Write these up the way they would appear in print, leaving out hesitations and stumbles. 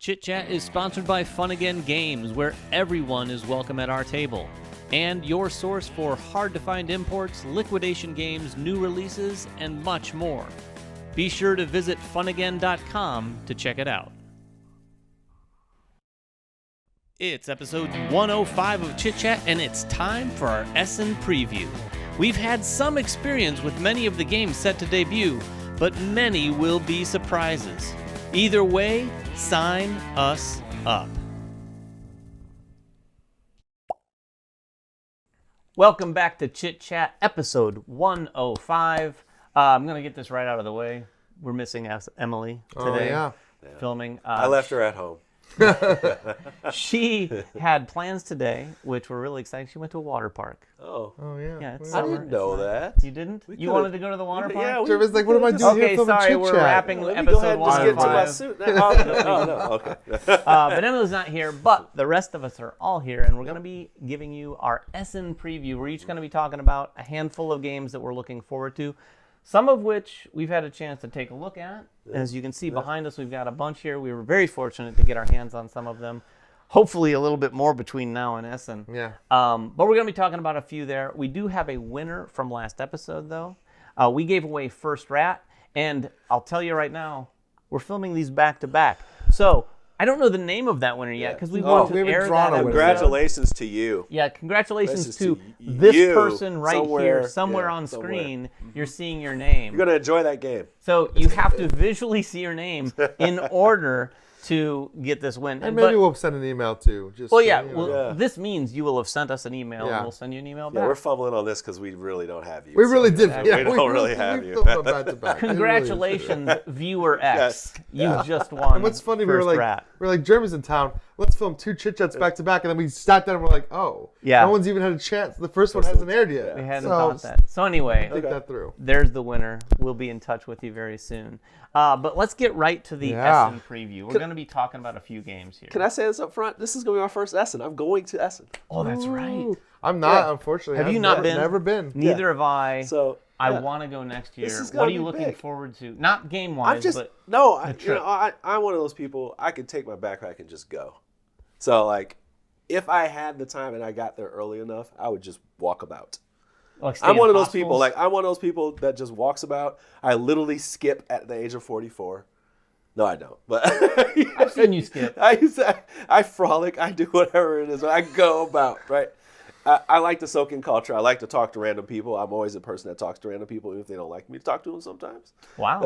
Chit Chat is sponsored by Fun Again Games, where everyone is welcome at our table, and your source for hard-to-find imports, liquidation games, new releases, and much more. Be sure to visit funagain.com to check it out. It's episode 105 of Chit Chat, and it's time for our Essen preview. We've had some experience with many of the games set to debut, but many will be surprises. Either way, sign us up. Welcome back to Chit Chat, episode 105. I'm going to get this right out of the way. We're missing Emily today, filming. I left her at home. She had plans today, which were really exciting. She went to a water park. Oh yeah. Yeah, it's I summer. didn't know that. You didn't? You wanted to go to the water park? Yeah. Trevor's like, what am I doing here? Okay, Filming sorry, Chit we're Chat? wrapping Let me episode go ahead and just get into my 105. suit. Oh, no, okay. But Emily's not here, but the rest of us are all here, and we're going to be giving you our Essen preview. We're each going to be talking about a handful of games that we're looking forward to, some of which we've had a chance to take a look at. As you can see behind us, we've got a bunch here. We were very fortunate to get our hands on some of them. Hopefully a little bit more between now and Essen. Yeah. But we're going to be talking about a few there. We do have a winner from last episode, though. We gave away First Rat, and I'll tell you right now, we're filming these back-to-back. So I don't know the name of that winner yet, because we want to air that episode. Congratulations to you. Yeah, congratulations to you. this person right Somewhere, here, somewhere yeah, on somewhere. screen. You're seeing your name. You're going to enjoy that game. So you have to visually see your name in order to get this win. And maybe we'll send an email too. Just Well, so yeah, you know. this means you will have sent us an email, Yeah. and we'll send you an email Yeah, back. we're fumbling on this because we really don't have you. We really did. Yeah, Yeah, we don't really have you. filmed them back to back. Congratulations, viewer X. Yes. You've just won. And what's funny, First we Rat. were like, Jeremy's in town. Let's film 2 Chit Chats back to back, and then we sat down and we're like, oh, Yeah. no one's even had a chance. The first one hasn't aired yet. We hadn't So, thought that. So anyway, Think that through. there's the winner. We'll be in touch with you very soon. But let's get right to the Yeah. Essen preview. We're going to be talking about a few games here. Can I say this up front? This is going to be my first Essen. I'm going to Essen. Oh, that's right. I'm not, Yeah. unfortunately. Have I've you not been? Never been. Neither have I. So I want to go next year. This is What gonna are you be looking big. forward to? Not game I'm wise, just but trip. I'm one of those people. I could take my backpack and just go. So like, if I had the time and I got there early enough, I would just walk about. like stay I'm in one of those hostels? people. Like I'm one of those people that just walks about. I literally skip at the age of 44. No, I don't. But I've seen you skip. I frolic. I do whatever it is. I go about. Right. I like to soak in culture. I like to talk to random people. I'm always a person that talks to random people, even if they don't like me to talk to them sometimes. Wow.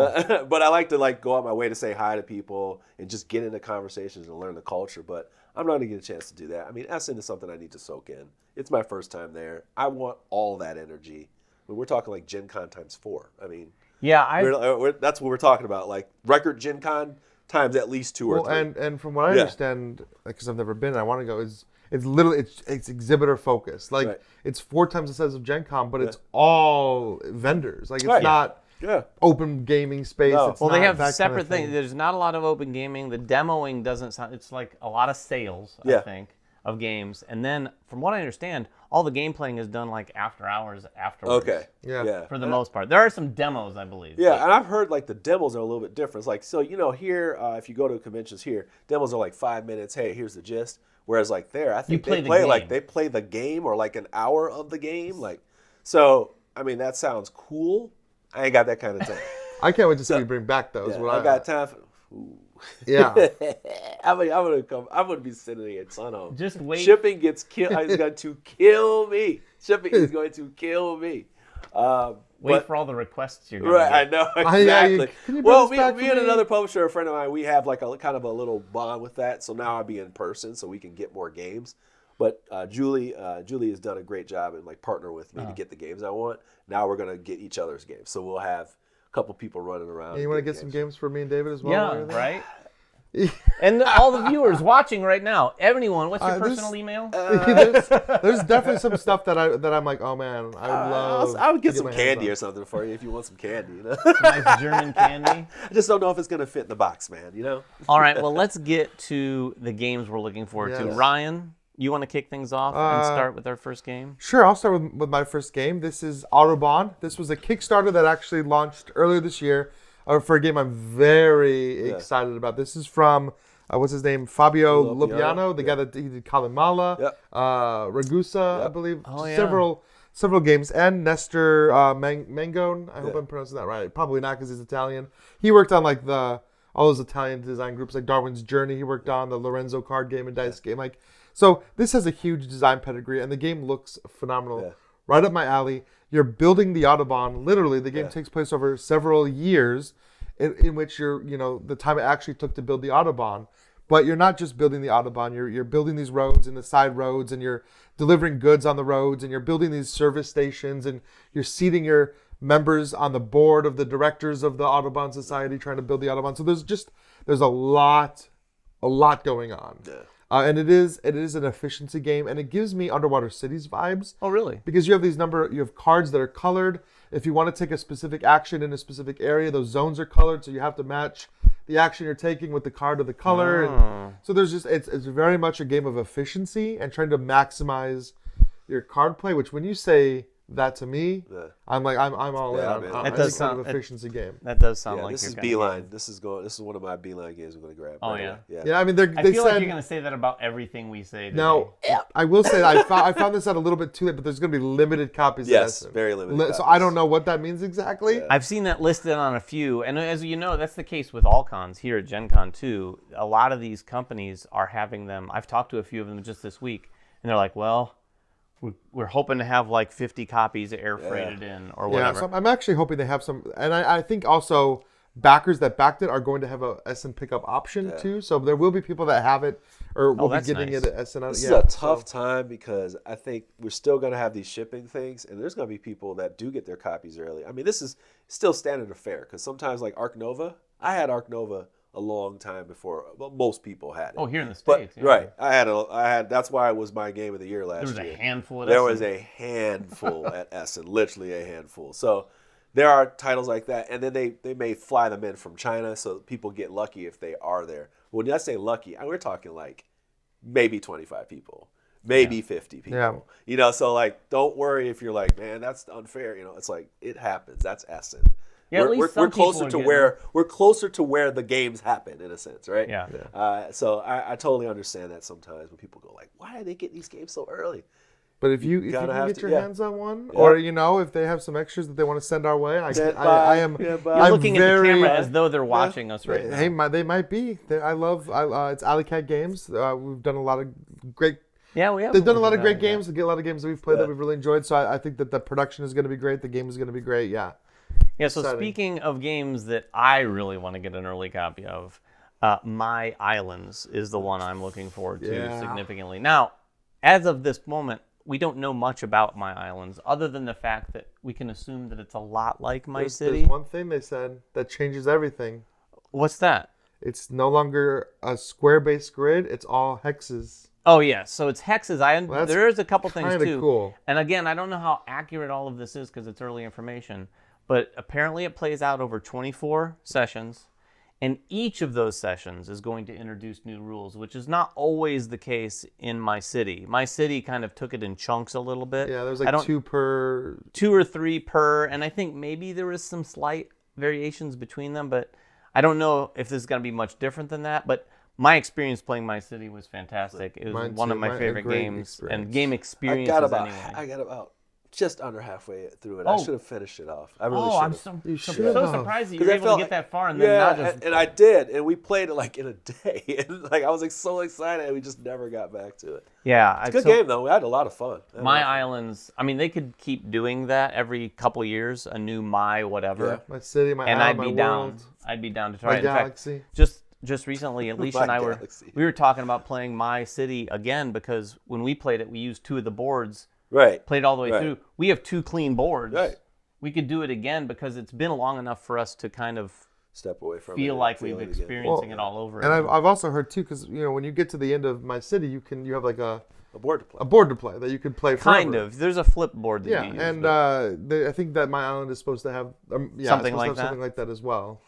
But I like to go out my way to say hi to people and just get into conversations and learn the culture. But I'm not going to get a chance to do that. I mean, Essen is something I need to soak in. It's my first time there. I want all that energy. I mean, we're talking like Gen Con times 4. I mean, Yeah, that's what we're talking about. Like record Gen Con times at least 2 or 3. And from what I understand, because I've never been, I want to go. It's literally it's exhibitor focused. Like Right. it's 4 times the size of Gen Con, but it's all vendors. Like it's Right. not Yeah. open gaming space. No. It's well, they not have that kind separate of thing. things. There's not a lot of open gaming. The demoing doesn't sound. It's like a lot of sales, I Yeah. think, of games. And then, from what I understand, all the game playing is done like after hours afterwards. Okay. Yeah. For the most part, there are some demos, I believe. Yeah, and I've heard like the demos are a little bit different. It's like, so here, if you go to conventions here, demos are like 5 minutes. Hey, here's the gist. Whereas like there, I think play they the play game. like they play the game or like an hour of the game. Like, so I mean that sounds cool. I ain't got that kind of time. I can't wait to see what you bring back though. is Yeah, what I got time for. Ooh. Yeah. I'm gonna come. I'm gonna be sitting at Sunhome. Just wait. Shipping gets killed. It's going to kill me. Shipping is going to kill me. Wait for all the requests you're going Right, to get. I know exactly. can you bring Well, this back me for and me? another publisher, a friend of mine, we have like a kind of a little bond with that. So now I'll be in person, so we can get more games. But Julie has done a great job and like partner with me to get the games I want. Now we're gonna get each other's games, so we'll have a couple people running around. And you want to get some games for me and David as well? while Yeah, you're there? right? And all the viewers watching right now, anyone, what's your personal email? there's definitely some stuff that I'm like, oh man, I would love. I would to get some my hands candy on. or something for you if you want some candy. You know? Nice German candy. I just don't know if it's gonna fit in the box, man. You know? All right, well, let's get to the games we're looking forward to. Yes. Ryan, you want to kick things off and start with our first game? Sure, I'll start with my first game. This is Autobahn. This was a Kickstarter that actually launched earlier this year for a game I'm very excited about. This is from what's his name? Fabio Lupiano. Lupiano, the guy that he did Kalimala, Yep. Ragusa, I Yep. believe. Oh, yeah. Several games, and Nestor Mangone. I hope I'm pronouncing that right. Probably not because he's Italian. He worked on like all those Italian design groups like Darwin's Journey. He worked on the Lorenzo card game and dice game. Like, so this has a huge design pedigree, and the game looks phenomenal. Yeah. Right up my alley. You're building the Autobahn. Literally, the game takes place over several years, in which the time it actually took to build the Autobahn. But you're not just building the Autobahn. You're building these roads and the side roads, and you're delivering goods on the roads, and you're building these service stations, and you're seating your members on the board of the directors of the Autobahn Society trying to build the Autobahn. So there's a lot going on. Yeah. And it is an efficiency game, and it gives me Underwater Cities vibes. Oh, really? Because you have cards that are colored. If you want to take a specific action in a specific area, those zones are colored, so you have to match the action you're taking with the card of the color. And so it's very much a game of efficiency and trying to maximize your card play, which when you say that to me, I'm like, I'm all in. Yeah, man. I It does think sound kind of efficiency game. That does sound Yeah, like this your is kind of Beeline. game. This is one of my Beeline games I'm going to grab. Oh, right yeah. away. Yeah. Yeah, I mean, I they feel said like you're going to say that about everything we say today. now. I will say that I found this out a little bit too late, but there's going to be limited copies. Yes, of Essen. very limited So copies. I don't know what that means exactly. Yeah. I've seen that listed on a few, and as you know, that's the case with all cons here at Gen Con too. A lot of these companies are having them. I've talked to a few of them just this week, and they're like, well, we're hoping to have like 50 copies air freighted in or Yeah, whatever. so I'm actually hoping they have some, and I think also backers that backed it are going to have a Essen pickup option too. So there will be people that have it or will be that's getting nice. it at Essen. This is a tough time because I think we're still going to have these shipping things, and there's going to be people that do get their copies early. I mean, this is still standard of fare because sometimes like Arc Nova, I had Arc Nova a long time before most people had it. Oh, here in the But States. yeah. right, I had. That's why it was my game of the year last year. There was a handful of There Essen. was a handful at Essen, literally a handful. So there are titles like that, and then they may fly them in from China, so people get lucky if they are there. When I say lucky, we're talking like maybe 25 people, maybe 50 people. Yeah. So like, don't worry if you're like, man, that's unfair. It's like it happens. That's Essen. Yeah, at least some we're closer people to are where the games happen in a sense, right? Yeah. So I totally understand that sometimes when people go like, why are they getting these games so early? But if you gotta can have get to- your yeah. hands on one, Yeah. or if they have some extras that they want to send our way, I am. You're I'm looking at the very, camera as though they're watching us right now. Hey, they might be. I love. It's Alley Cat Games. We've done a lot of great. Yeah, we have. They've done a lot of Yeah, great yeah. games. They get a lot of games that we've played that we've really enjoyed. So I think that the production is going to be great. The game is going to be great. Yeah. Yeah, so Exciting. speaking of games that I really want to get an early copy of, My Islands is the one I'm looking forward to Yeah. significantly. Now, as of this moment, we don't know much about My Islands other than the fact that we can assume that it's a lot like My City. There's one thing they said that changes everything. What's that? It's no longer a square-based grid. It's all hexes. Oh, yeah, so it's hexes. that's There is a couple things, kinda too. cool. And again, I don't know how accurate all of this is because it's early information, but apparently it plays out over 24 sessions, and each of those sessions is going to introduce new rules, which is not always the case in My City. My City kind of took it in chunks a little bit. Yeah, there's I like don't- 2 per. 2 or 3 per, and I think maybe there was some slight variations between them, but I don't know if this is going to be much different than that. But my experience playing My City was fantastic. It was Mine one too. of my A favorite great games experience. and game I experiences got about anyway. just under halfway through it. I Oh. should have finished it off. I really Oh, should I'm have. so should have. surprised that you 'Cause were I able to felt get like- that far and then Yeah, not just... and I did, and we played it like in a day, and like I was like so excited, and we just never got back to it. Yeah. Good game though. We had a lot of fun. My Islands, I mean, they could keep doing that every couple years, a new My whatever, My city, my and island, I'd my be down. world, I'd be down to try my it. In fact, galaxy. just recently, Alicia My and I galaxy. we were talking about playing My City again because when we played it, we used 2 of the boards, Right. played all the way Right. through. We have 2 clean boards. Right. We could do it again because it's been long enough for us to kind of Step away from feel it. like feel we've it again. experiencing it all over And again. I've also heard too, because when you get to the end of My City, you have like a A board to play. board to play that you can play forever. Kind of. There's a flip board that Yeah, you use. and but I think that My Island is supposed to have Something it's supposed to like have that? something like that as well.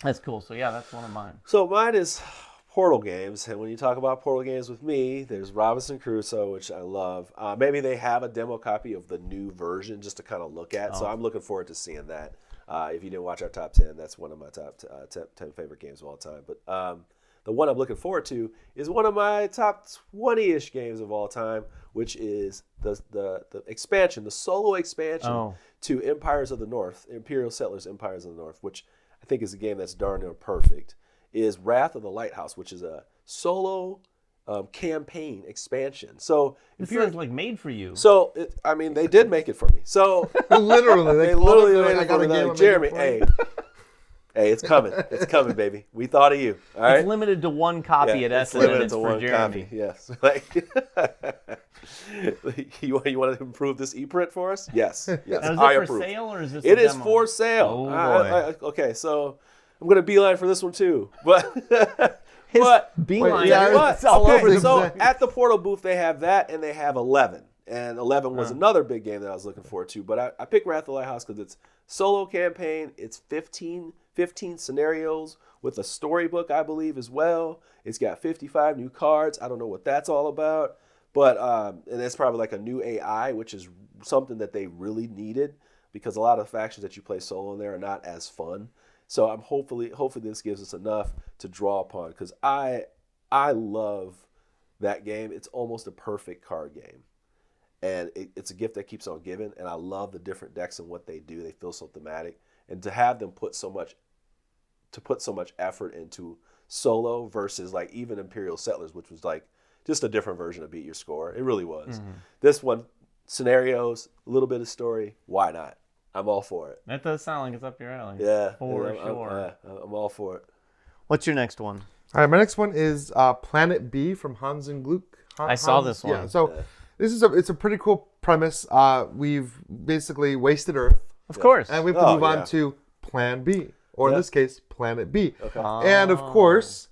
that's cool. So yeah, that's one of mine. So mine is Portal games, and when you talk about Portal games with me, there's Robinson Crusoe, which I love. Maybe they have a demo copy of the new version just to kind of look at. So I'm looking forward to seeing that. If you didn't watch our top 10, that's one of my top 10 favorite games of all time. But the one I'm looking forward to is one of my top 20-ish games of all time, which is the expansion, the solo expansion to Empires of the North, Imperial Settlers Empires of the North, which I think is a game that's darn near perfect, is Wrath of the Lighthouse, which is a solo campaign expansion. So this is like made for you. So they did make it for me. So literally, they literally made it for me. Like, Jeremy, hey, it's coming. It's coming, baby. We thought of you. All right. It's limited to one copy at Essen, and it's for Jeremy. Copy. Yes. You want to improve this e-print for us? Yes. Yes. Now, is I it for approve. sale or is this? It a is demo? for sale. Oh boy. Okay, so I'm gonna beeline for this one too, but. Beeline. It's all over the So place. at the Portal booth, they have that, and they have 11. And 11 was another big game that I was looking forward to. But I picked Wrath of the Lighthouse because it's solo campaign. It's 15 scenarios with a storybook, I believe, as well. It's got 55 new cards. I don't know what that's all about. But and it's probably like a new AI, which is something that they really needed because a lot of the factions that you play solo in there are not as fun. So I'm hopefully this gives us enough to draw upon because I love that game. It's almost a perfect card game, and it's a gift that keeps on giving. And I love the different decks and what they do. They feel so thematic, and to have them put so much effort into solo versus like even Imperial Settlers, which was like just a different version of Beat Your Score. It really was. Mm-hmm. This one, scenarios, a little bit of story. Why not? I'm all for it. That does sound like it's up your alley. Yeah. For sure. I'm all for it. What's your next one? All right, my next one is Planet B from Hans and Gluck. I saw this one. Yeah, so this is it's a pretty cool premise. We've basically wasted Earth. Of course. And we have to move on to Plan B, or in this case, Planet B. Okay. And of course,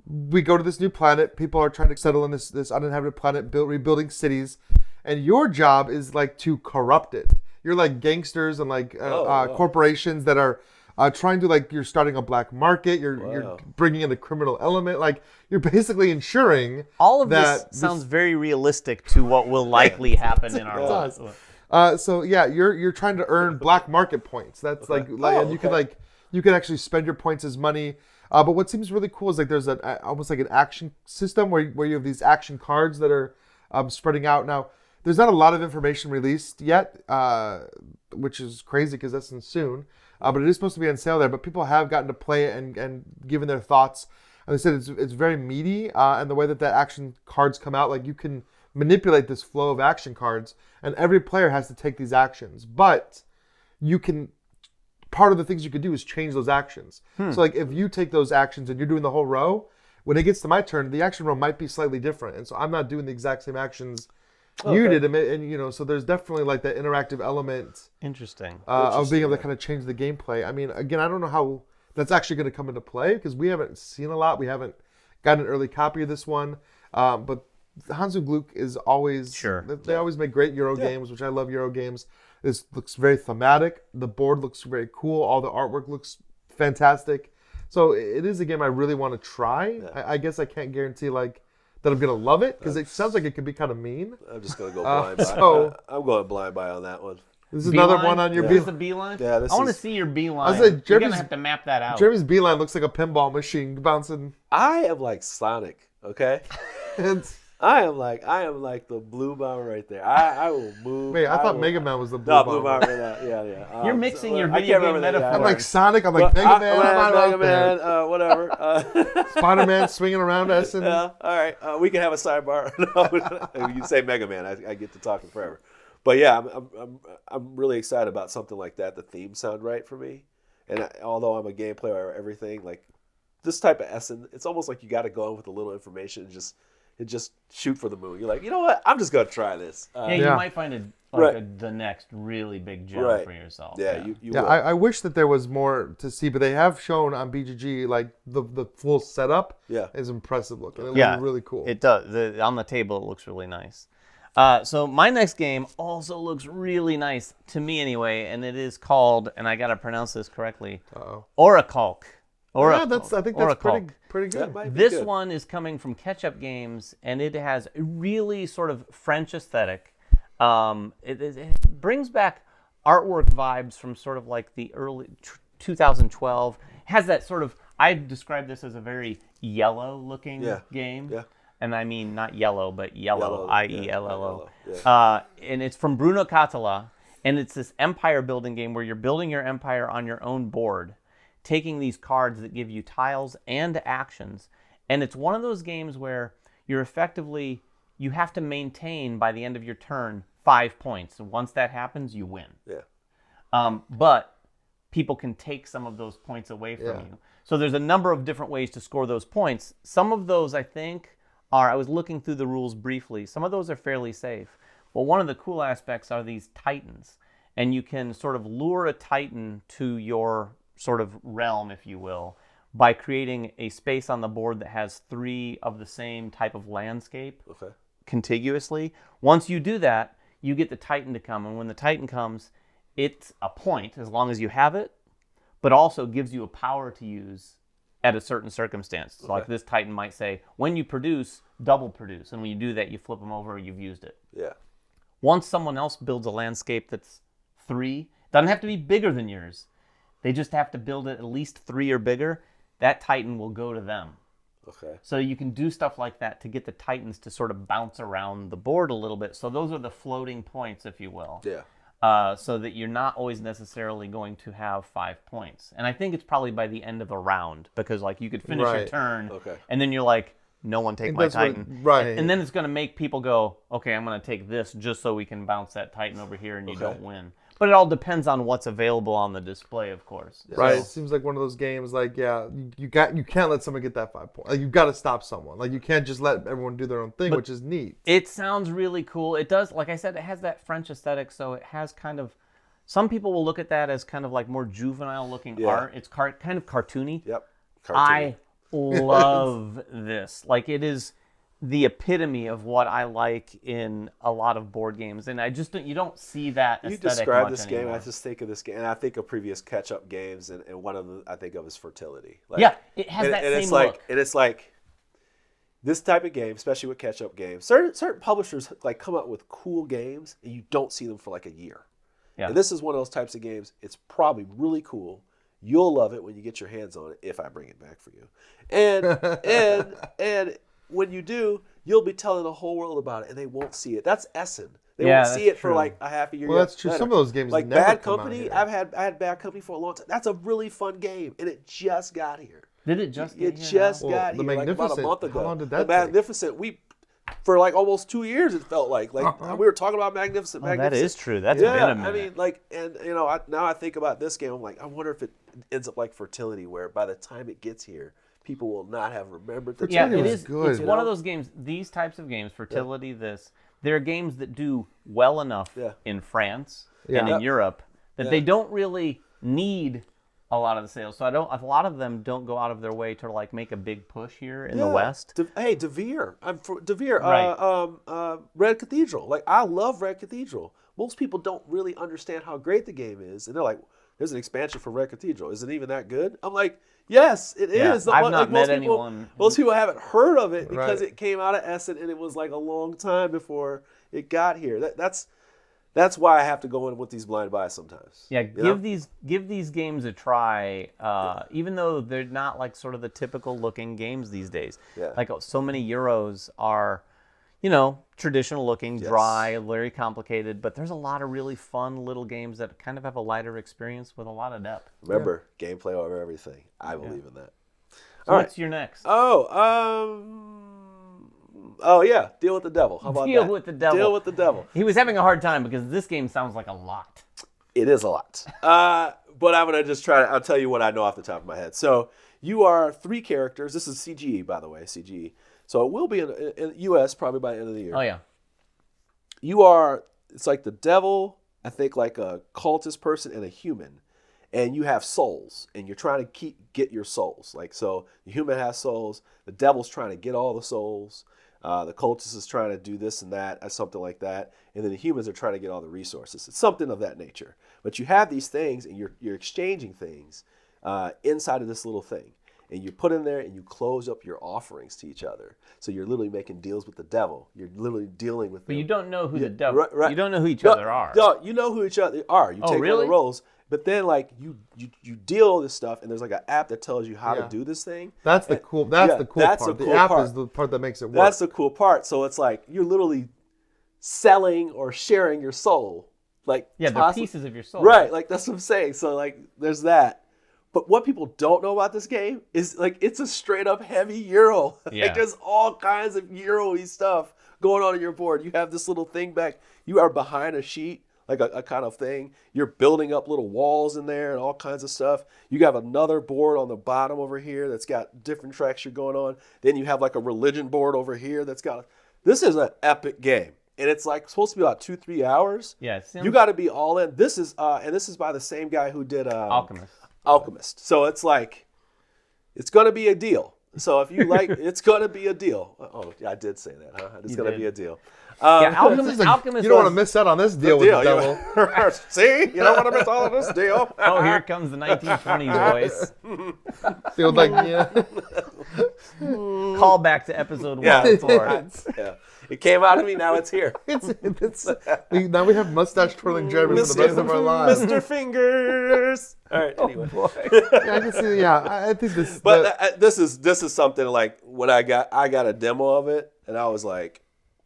we go to this new planet. People are trying to settle in this uninhabited planet, rebuilding cities. And your job is like to corrupt it. You're like gangsters and like corporations that are trying to like you're starting a black market. You're bringing in a criminal element. Like you're basically ensuring all of this sounds very realistic to what will likely happen in our lives. So yeah, you're trying to earn black market points. That's and you can actually spend your points as money. But what seems really cool is like there's almost like an action system where you have these action cards that are spreading out now. There's not a lot of information released yet, which is crazy because that's soon. But it is supposed to be on sale there. But people have gotten to play it and given their thoughts. And they said it's very meaty. And the way that action cards come out, like you can manipulate this flow of action cards. And every player has to take these actions. But you can... Part of the things you could do is change those actions. So like if you take those actions and you're doing the whole row, when it gets to my turn, the action row might be slightly different. And so I'm not doing the exact same actions you did, and so there's definitely like that interactive element. Interesting. Of being able to kind of change the gameplay. I mean, again, I don't know how that's actually going to come into play because we haven't seen a lot. We haven't gotten an early copy of this one, but Hans und Gluck is always They always make great Euro games, which I love Euro games. This looks very thematic. The board looks very cool. All the artwork looks fantastic. So it is a game I really want to try. Yeah. I guess I can't guarantee like that I'm gonna love it because it sounds like it could be kind of mean. I'm just gonna go blind buy. I'm going blind buy on that one. This is another one on your beeline. This is a beeline? Yeah, I want to see your beeline. You're going to have to map that out. Jeremy's beeline looks like a pinball machine bouncing. I am like Sonic, okay? I am like the blue bomber right there. I will move. Wait, I thought Mega Man was the blue bomber. No, blue bomber, yeah. You're mixing your video game metaphors. I'm like Sonic, I'm like Mega Man. Mega Man, whatever. Spider-Man swinging around Essen. Yeah, all right. We can have a sidebar. You say Mega Man, I get to talking forever. But yeah, I'm really excited about something like that. The themes sound right for me. And although I'm a game player or everything, like this type of Essen, it's almost like you got to go in with a little information and just shoot for the moon. You're like, you know what? I'm just gonna try this. You might find the next really big gem for yourself. Yeah, you will. I wish that there was more to see, but they have shown on BGG like the full setup. Is impressive looking. It looks really cool. It does. On the table, it looks really nice. So my next game also looks really nice to me anyway, and it is called, and I gotta pronounce this correctly, Oracle. I think that's pretty good. This one is coming from Catch Up Games, and it has a really sort of French aesthetic. It brings back artwork vibes from sort of like the early 2012. It has that sort of, I describe this as a very yellow looking game. Yeah. And I mean not yellow, but yellow, I-E-L-L-O. Yeah. And it's from Bruno Catala. And it's this empire building game where you're building your empire on your own board, taking these cards that give you tiles and actions. And it's one of those games where you have to maintain by the end of your turn 5 points. And once that happens, you win. Yeah. But people can take some of those points away from you. So there's a number of different ways to score those points. Some of those, I think, I was looking through the rules briefly. Some of those are fairly safe. But one of the cool aspects are these titans. And you can sort of lure a titan to your sort of realm, if you will, by creating a space on the board that has 3 of the same type of landscape contiguously. Once you do that, you get the titan to come. And when the titan comes, it's a point as long as you have it, but also gives you a power to use at a certain circumstance. So like this titan might say, when you produce, double produce. And when you do that, you flip them over, you've used it. Yeah. Once someone else builds a landscape that's 3, doesn't have to be bigger than yours. They just have to build it at least 3 or bigger. That titan will go to them. Okay. So you can do stuff like that to get the titans to sort of bounce around the board a little bit. So those are the floating points, if you will. Yeah. So that you're not always necessarily going to have 5 points. And I think it's probably by the end of a round, because like you could finish your turn, and then you're like, no one take my titan. And then it's going to make people go, okay, I'm going to take this just so we can bounce that titan over here and you don't win. But it all depends on what's available on the display, of course. Right. So, It seems like one of those games. Like, you can't let someone get that 5 points. Like, you've got to stop someone. Like, you can't just let everyone do their own thing, which is neat. It sounds really cool. It does, like I said, it has that French aesthetic, so it has kind of. Some people will look at that as kind of like more juvenile-looking art. It's kind of cartoony. Yep. Cartoony. I love this. Like, it is the epitome of what I like in a lot of board games, and you don't see that aesthetic. You describe much this anymore. game, I just think of this game, and I think of previous catch-up games, and one of them I think of is Fertility. Like, yeah, it has that same look. And it's like this type of game, especially with catch-up games. Certain publishers like come up with cool games, and you don't see them for like a year. Yeah. And this is one of those types of games. It's probably really cool. You'll love it when you get your hands on it, if I bring it back for you. And when you do, you'll be telling the whole world about it, and they won't see it. That's Essen. They won't see it for like a half a year. Well, that's true. Some of those games like never Bad come Company. out here. I had Bad Company for a long time. That's a really fun game, and it just got here. Did it just get here? It just got The here like about a Magnificent. month ago. How long did that The Magnificent. For like almost 2 years, it felt like we were talking about Magnificent. That is true. That's been a minute. I mean, like, and you know, now I think about this game. I'm like, I wonder if it ends up like Fertility, where by the time it gets here, people will not have remembered the Yeah, game. it is good. It's one of those games. These types of games, Fertility, they're games that do well enough in France and in Europe that they don't really need a lot of the sales. So a lot of them don't go out of their way to like make a big push here in the West. Hey, De Vere. De Vere. Right. Red Cathedral. Like, I love Red Cathedral. Most people don't really understand how great the game is, and they're like, "There's an expansion for Red Cathedral. Is it even that good?" I'm like, "Yes, it is." I've not met anyone. Most people haven't heard of it because it came out of Essen, and it was like a long time before it got here. That's why I have to go in with these blind buys sometimes. Yeah, give these games a try, even though they're not like sort of the typical looking games these days. Yeah. Like so many Euros are, traditional looking, dry, very complicated, but there's a lot of really fun little games that kind of have a lighter experience with a lot of depth. Remember, gameplay over everything. I believe in that. So what's your next? Oh yeah, Deal with the Devil. How about that? Deal with the Devil. Deal with the Devil. He was having a hard time because this game sounds like a lot. It is a lot. But I'm gonna just I'll tell you what I know off the top of my head. So you are 3 characters. This is CGE, by the way, CGE. So it will be in U.S. probably by the end of the year. Oh yeah. It's like the devil, I think like a cultist person and a human. And you have souls, and you're trying to get your souls. Like, so the human has souls, the devil's trying to get all the souls, the cultist is trying to do this and that, something like that, and then the humans are trying to get all the resources. It's something of that nature. But you have these things, and you're exchanging things inside of this little thing. and you put in there and you close up your offerings to each other. So you're literally making deals with the devil. You're literally dealing with. But them. you don't know who the devil. Right. You don't know who each other are. No, you know who each other are. You take really? on the roles. But then, like, you deal all this stuff, and there's like an app that tells you how to do this thing. That's the cool. That's the cool part. The The app part. is the part that makes it work. That's the cool part. So it's like you're literally selling or sharing your soul. Like they're pieces of your soul. Right. Like that's what I'm saying. So like, there's that. But what people don't know about this game is like it's a straight up heavy Euro. Yeah. Like there's all kinds of Euro-y stuff going on your board. You have this little thing back. You are behind a sheet. Like a kind of thing. You're building up little walls in there and all kinds of stuff. You have another board on the bottom over here that's got different tracks you're going on. Then you have like a religion board over here that's got. This is an epic game, and it's like supposed to be about 2-3 hours. Yeah, it seems... You got to be all in. This is and this is by the same guy who did Alchemist. So it's like it's gonna be a deal. So if you like, it's gonna be a deal. Oh, yeah, I did say that, huh? It's gonna be a deal. Alchemist you don't want to miss out on this deal with the devil. See, you don't want to miss all of this deal. Oh, here comes the 1920s voice. Feels like Call back to episode 1. Yeah, it came out of me. Now it's here. Now we have mustache twirling Jeremy for the rest of our lives. Mr. Fingers. All right. Anyway, I can see. Yeah, I think this. But this is something like when I got a demo of it, and I was like,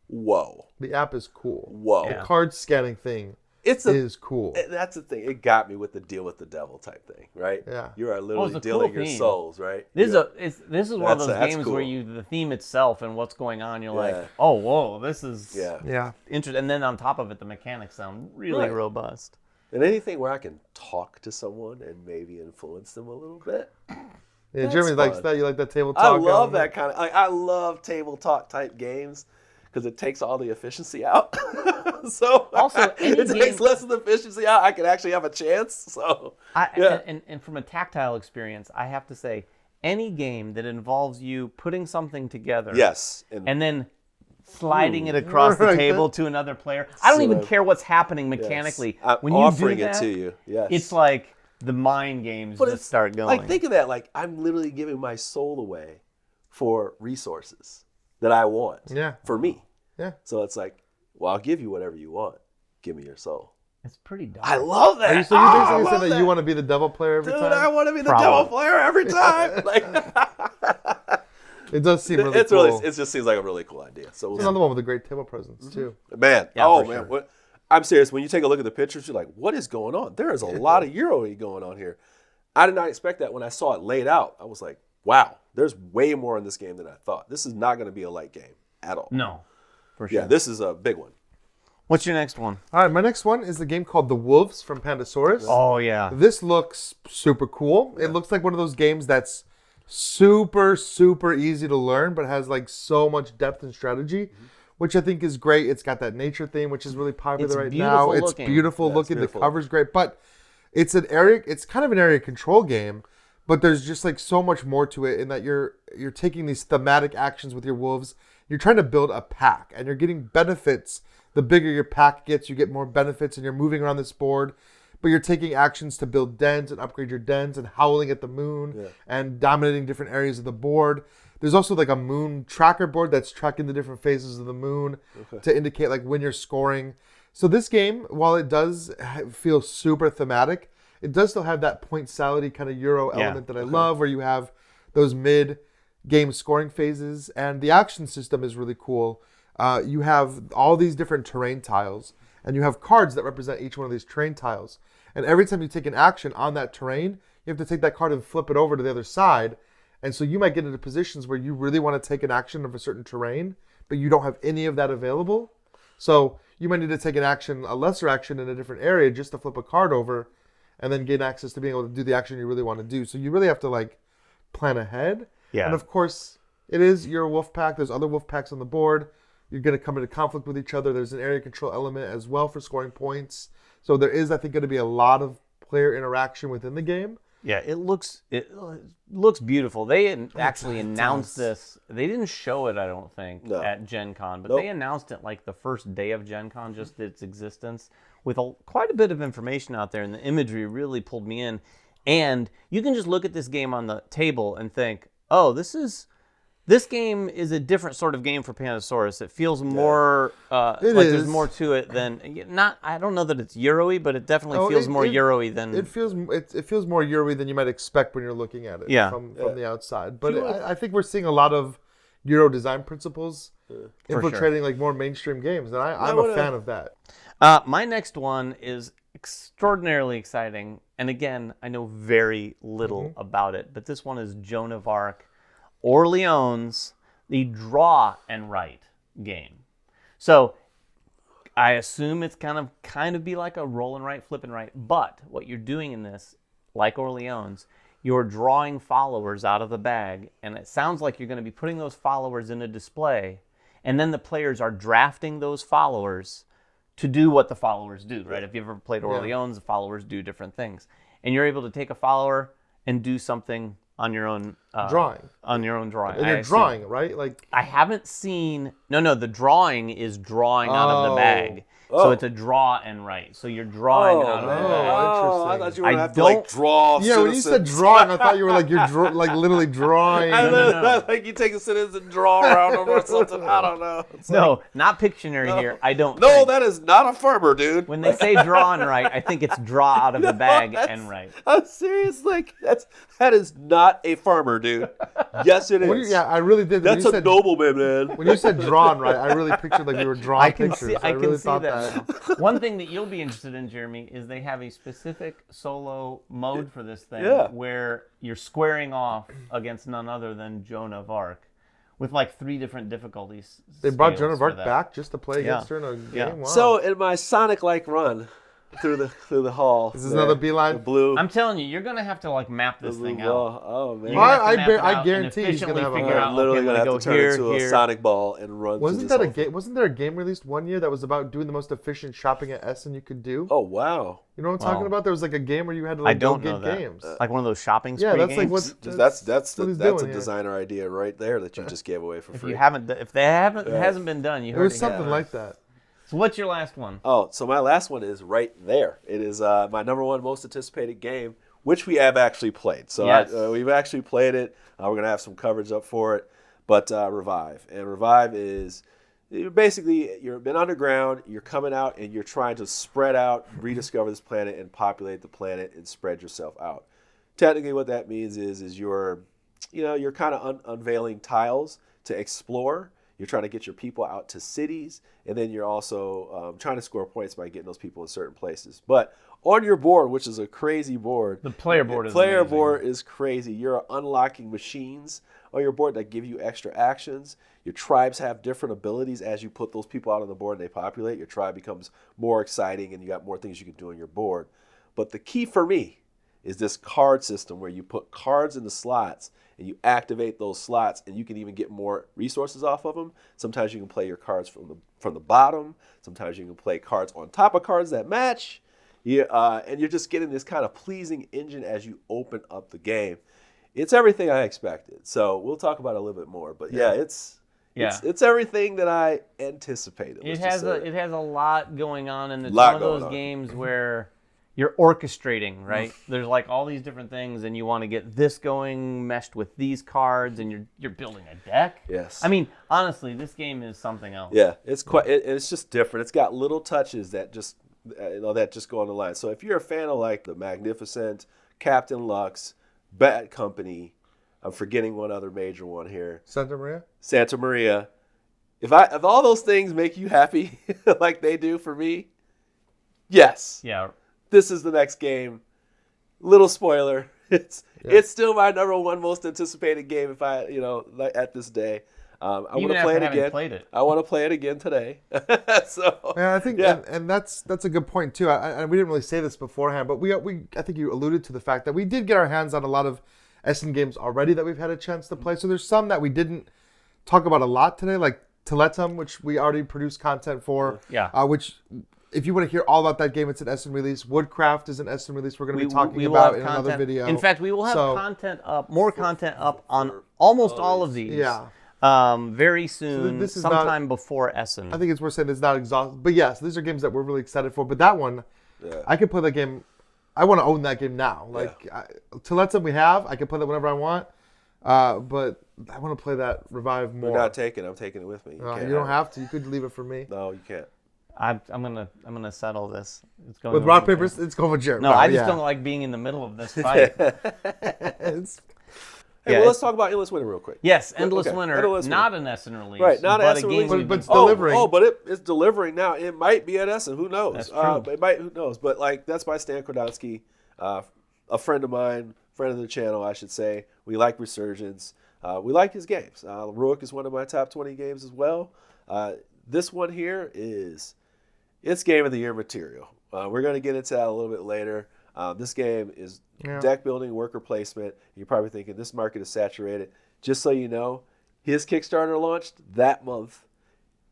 whoa. The app is cool. Whoa. The card scanning thing is cool. That's the thing. It got me with the deal with the devil type thing, right? Yeah. You are literally dealing your souls, right? This is one of those games where the theme itself and what's going on, you're like, oh, whoa, this is interesting. And then on top of it, the mechanics sound really robust. And anything where I can talk to someone and maybe influence them a little bit. Yeah, Jeremy likes that. You like that table talk? I love that kind of. I love table talk type games. Because it takes all the efficiency out. So also, it takes less of the efficiency out. I can actually have a chance. So and from a tactile experience, I have to say, any game that involves you putting something together, and then sliding it across the table to another player. I don't even care what's happening mechanically. I'm when you offering do that, it to you. Yes. It's like the mind games just start going. Like think of that. Like I'm literally giving my soul away for resources that I want. For me. Yeah. So it's like, well, I'll give you whatever you want. Give me your soul. It's pretty dark. I love that. So you basically said that you want to be the devil player every time? Dude, I want to be the devil player every time. It does seem really cool. It just seems like a really cool idea. So it's another one with a great table presence, too. Man. Yeah, man. Sure. I'm serious. When you take a look at the pictures, you're like, what is going on? There is a lot of Euro-y going on here. I did not expect that when I saw it laid out. I was like, wow, there's way more in this game than I thought. This is not going to be a light game at all. No. For sure. Yeah, this is a big one. What's your next one? All right, my next one is the game called The Wolves from Pandasaurus. Oh, yeah. This looks super cool. Yeah. It looks like one of those games that's super, super easy to learn, but has like so much depth and strategy, which I think is great. It's got that nature theme, which is really popular right now. It's beautiful looking. The cover's great, but it's an area. It's kind of an area control game, but there's just like so much more to it in that you're taking these thematic actions with your wolves. You're trying to build a pack, and you're getting benefits. The bigger your pack gets, you get more benefits, and you're moving around this board. But you're taking actions to build dens and upgrade your dens and howling at the moon and dominating different areas of the board. There's also like a moon tracker board that's tracking the different phases of the moon to indicate like when you're scoring. So this game, while it does feel super thematic, it does still have that point salad-y kind of Euro element that I love, where you have those mid-game scoring phases. And the action system is really cool. You have all these different terrain tiles, and you have cards that represent each one of these terrain tiles. And every time you take an action on that terrain, you have to take that card and flip it over to the other side. And so you might get into positions where you really want to take an action of a certain terrain, but you don't have any of that available. So you might need to take a lesser action in a different area just to flip a card over and then gain access to being able to do the action you really want to do. So you really have to like plan ahead. Yeah. And of course, you're a wolf pack. There's other wolf packs on the board. You're going to come into conflict with each other. There's an area control element as well for scoring points. So there is, I think, going to be a lot of player interaction within the game. Yeah, it looks beautiful. They actually announced this. They didn't show it, I don't think, at Gen Con, but they announced it like the first day of Gen Con, just its existence, with quite a bit of information out there, and the imagery really pulled me in. And you can just look at this game on the table and think, oh, this game is a different sort of game for Panasaurus. It feels more there's more to it than I don't know that it's Euro-y, but it definitely feels more Euro-y than it feels more Euro-y than you might expect when you're looking at it from the outside. But I think we're seeing a lot of Euro design principles infiltrating like more mainstream games, and I'm a fan of that. My next one is extraordinarily exciting, and again, I know very little about it, but this one is Joan of Arc, Orleans, the draw and write game. So I assume it's kind of be like a roll and write, flip and write, but what you're doing in this, like Orleans, you're drawing followers out of the bag, and it sounds like you're going to be putting those followers in a display, and then the players are drafting those followers to do what the followers do, right? If you've ever played Orleans, the followers do different things. And you're able to take a follower and do something on your own drawing. On your own drawing. And you're drawing, right? Like I haven't seen. No. The drawing is drawing out of the bag. So it's a draw and write. So you're drawing out of the bag. Interesting. I thought you were gonna have to like draw. Yeah, when you said drawing, I thought you were like like literally drawing. No. Like you take a sentence and draw around them or something. I don't know. No, not Pictionary here. I don't. No, that is not a farmer, dude. When they say draw and write, I think it's draw out of the bag and write. I'm serious. Like that is not a farmer, dude. Yes, it is. I really did. That's a nobleman, man. When you said draw and write, I really pictured like we were drawing pictures. I really thought that. One thing that you'll be interested in, Jeremy, is they have a specific solo mode for this thing where you're squaring off against none other than Joan of Arc with like 3 different difficulties. They brought Joan of Arc back just to play against her in a game? Wow. So in my Sonic-like run through the hall. Is this another beeline? The blue. I'm telling you, you're going to have to like map this thing out. Oh, man. I guarantee he's going to have I'm literally going to have to turn it into a Sonic ball and run Wasn't there a game released one year that was about doing the most efficient shopping at Essen you could do? Oh, wow. You know what I'm talking about? There was like a game where you had to like go get games. Like one of those shopping spree that's games? Like that's a designer idea right there that you just gave away for free. If it hasn't been done, you heard it. It was something like that. So what's your last one? Oh, so my last one is right there. It is my number one most anticipated game, which we have actually played. So yes. We've actually played it. We're going to have some coverage up for it. But Revive. And Revive is basically you've been underground, you're coming out, and you're trying to spread out, rediscover this planet, and populate the planet and spread yourself out. Technically what that means is you're kind of unveiling tiles to explore. You're trying to get your people out to cities, and then you're also trying to score points by getting those people in certain places. But on your board, which is a crazy board, the player board is crazy. You're unlocking machines on your board that give you extra actions. Your tribes have different abilities as you put those people out on the board and they populate. Your tribe becomes more exciting, and you got more things you can do on your board. But the key for me is this card system where you put cards in the slots and you activate those slots, and you can even get more resources off of them. Sometimes you can play your cards from the bottom. Sometimes you can play cards on top of cards that match. And you're just getting this kind of pleasing engine as you open up the game. It's everything I expected. So we'll talk about it a little bit more. But it's everything that I anticipated. It has a lot going on, and it's one of those games where you're orchestrating, right? There's like all these different things, and you want to get this going meshed with these cards, and you're building a deck. Yes. I mean, honestly, this game is something else. Yeah, it's quite. It's just different. It's got little touches that just go on the line. So if you're a fan of like the Magnificent, Captain Lux, Bad Company, I'm forgetting one other major one here. Santa Maria. If all those things make you happy like they do for me, yes. Yeah. This is the next game. Little spoiler. It's still my number one most anticipated game if at this day. I want to play it again. I want to play it again today. So yeah, I think and that's a good point too. We didn't really say this beforehand, but I think you alluded to the fact that we did get our hands on a lot of Essen games already that we've had a chance to play. So there's some that we didn't talk about a lot today, like Teletum, which we already produced content for. Yeah. Which, if you want to hear all about that game, it's an Essen release. Woodcraft is an Essen release. We're going to be talking about in another video. In fact, we will have more content up on almost all of these. Yeah. Very soon, this is sometime before Essen. I think it's worth saying it's not exhaustive. But yes, these are games that we're really excited for. But that one, I could play that game I want to own that game now. Like, till that's what we have, I can play that whenever I want. But I want to play that Revive more. You're not taking it. I'm taking it with me. You don't have to. You could leave it for me. No, you can't. I'm gonna settle this. It's going With with rock, me. paper, it's going with Jared. No, I just don't like being in the middle of this fight. Hey, well, let's talk about Endless Winter real quick. Yes, Endless Okay, Winter, Endless not an Essen release, Right, not an but Essen a game release. But it's delivering. But it's delivering now. It might be at Essen. Who knows? That's true. It might. Who knows? But like that's by Stan Kordowski, a friend of mine, friend of the channel, I should say. We like Resurgence. We like his games. Ruik is one of my top 20 games as well. This one here it's Game of the Year material. We're going to get into that a little bit later. This game is deck building, worker placement. You're probably thinking this market is saturated. Just so you know, his Kickstarter launched that month.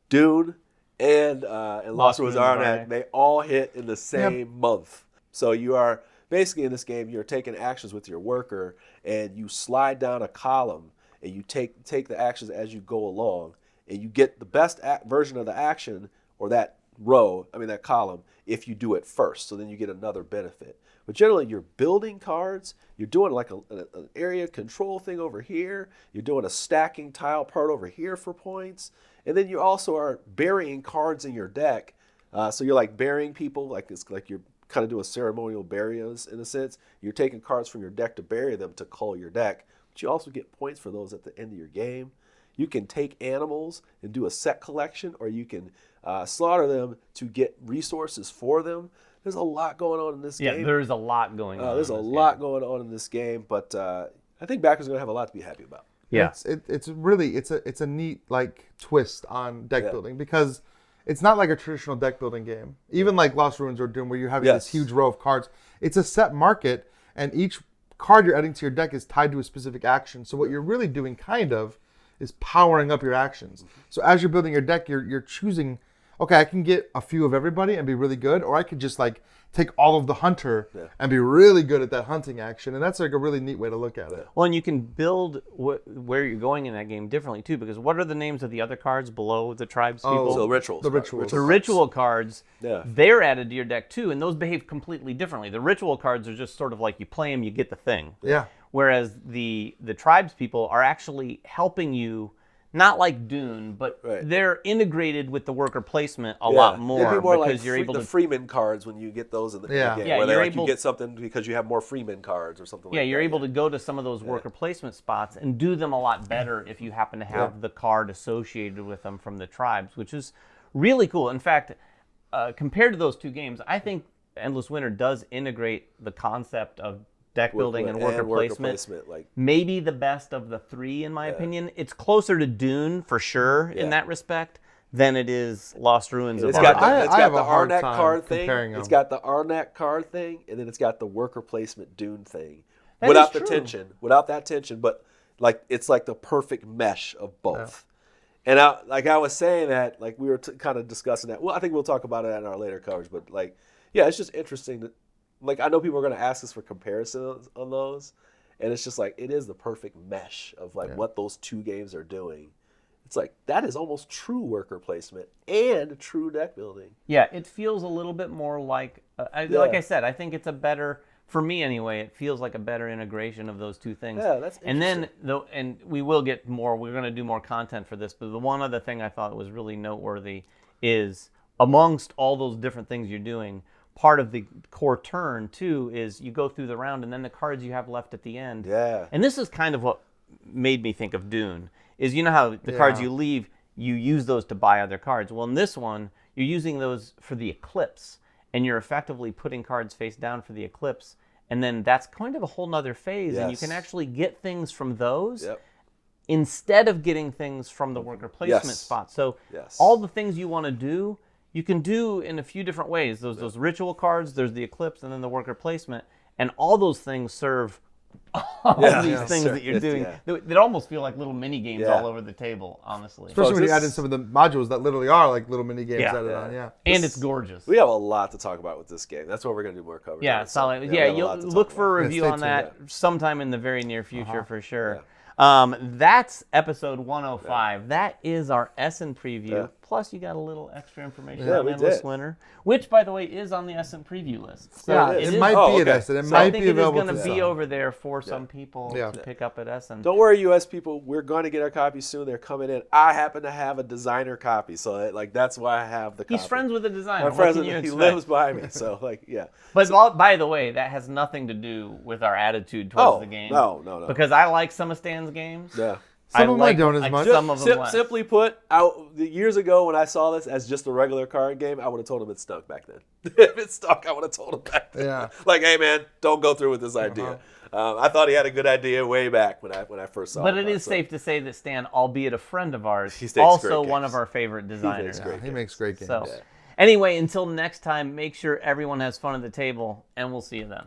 Dune and Lost Ruins of Arnak, they all hit in the same month. So you are basically in this game, you're taking actions with your worker, and you slide down a column, and you take the actions as you go along, and you get the best version of the action or that column if you do it first. So then you get another benefit. But generally, you're building cards. You're doing like an area control thing over here. You're doing a stacking tile part over here for points. And then you also are burying cards in your deck. So you're like burying people, like it's like you're kind of doing ceremonial burials in a sense. You're taking cards from your deck to bury them to cull your deck. But you also get points for those at the end of your game. You can take animals and do a set collection, or you can slaughter them to get resources for them. There's a lot going on in this game. Yeah, there's a lot going on. There's a lot going on in this game, but I think backers are going to have a lot to be happy about. Yeah, it's really a neat like twist on deck building, because it's not like a traditional deck building game. Even like Lost Ruins or Doom, where you're having this huge row of cards. It's a set market, and each card you're adding to your deck is tied to a specific action. So what you're really doing is powering up your actions. So as you're building your deck, you're choosing, okay, I can get a few of everybody and be really good, or I could just like take all of the hunter and be really good at that hunting action. And that's like a really neat way to look at it. Well, and you can build where you're going in that game differently too, because what are the names of the other cards below the tribes people? So rituals. The rituals. The ritual cards, they're added to your deck too, and those behave completely differently. The ritual cards are just sort of like you play them, you get the thing. Yeah. Whereas the tribes people are actually helping you, not like Dune, but they're integrated with the worker placement a lot more. It'd be more because like you're able the to Freeman cards when you get those in the game. Yeah, where you're like able, you get something because you have more Freeman cards or something like that. Yeah, you're able to go to some of those worker placement spots and do them a lot better if you happen to have the card associated with them from the tribes, which is really cool. In fact, compared to those two games, I think Endless Winter does integrate the concept of deck building and worker placement, like maybe the best of the three in my opinion. It's closer to Dune for sure in that respect than it is Lost Ruins of Arc. It's got the Arnak card thing. It's got the Arnak card thing, and then it's got the worker placement Dune thing. Without that tension, but like it's like the perfect mesh of both. And I was saying that, like we were kind of discussing that. Well, I think we'll talk about it in our later coverage, but like, yeah, it's just interesting that. Like, I know people are going to ask us for comparisons on those, and it's just like, it is the perfect mesh of, like, what those two games are doing. It's like, that is almost true worker placement and true deck building. Yeah, it feels a little bit more like, like I said, I think it's a better, for me anyway, it feels like a better integration of those two things. Yeah, that's interesting. And then, and we will get more, we're going to do more content for this, but the one other thing I thought was really noteworthy is, amongst all those different things you're doing, part of the core turn too is you go through the round and then the cards you have left at the end. Yeah. And this is kind of what made me think of Dune, is you know how the cards you leave, you use those to buy other cards. Well, in this one, you're using those for the eclipse, and you're effectively putting cards face down for the eclipse, and then that's kind of a whole nother phase, and you can actually get things from those instead of getting things from the worker placement spot. So all the things you want to do, you can do in a few different ways. Those ritual cards, there's the eclipse, and then the worker placement, and all those things serve all these things that you're doing. They almost feel like little mini games all over the table, honestly. Especially when you add in some of the modules that literally are like little mini games added on. And it's gorgeous. We have a lot to talk about with this game. That's what we're going to do more coverage. Yeah, solid. Yeah, you'll look for a review on that sometime in the very near future for sure. That's episode 105. That is our Essen preview. Plus, you got a little extra information Yeah, on we Endless did. Winter, which, by the way, is on the Essen preview list. So Yeah, it is. it might Oh, be at okay. Essen. It So I might think be it is available going to to be some. over there for some people Yeah. to pick up at Essen. Don't worry, U.S. people. We're going to get our copies soon. They're coming in. I happen to have a designer copy, so that's why I have the copy. He's friends with the designer. My What friend, can you he expect? lives by me, so yeah. But by the way, that has nothing to do with our attitude towards the game. No. Because I like some of Stan's games. Yeah. Some of them I don't as like much. Some of them less. Simply put, years ago when I saw this as just a regular card game, I would have told him it stunk back then. If it stunk, I would have told him back then. Yeah. Like, hey man, don't go through with this idea. I thought he had a good idea way back when I first saw it. But it is safe to say that Stan, albeit a friend of ours, He takes also great one games. of our favorite designers. great He makes great games. So, anyway, until next time, make sure everyone has fun at the table, and we'll see you then.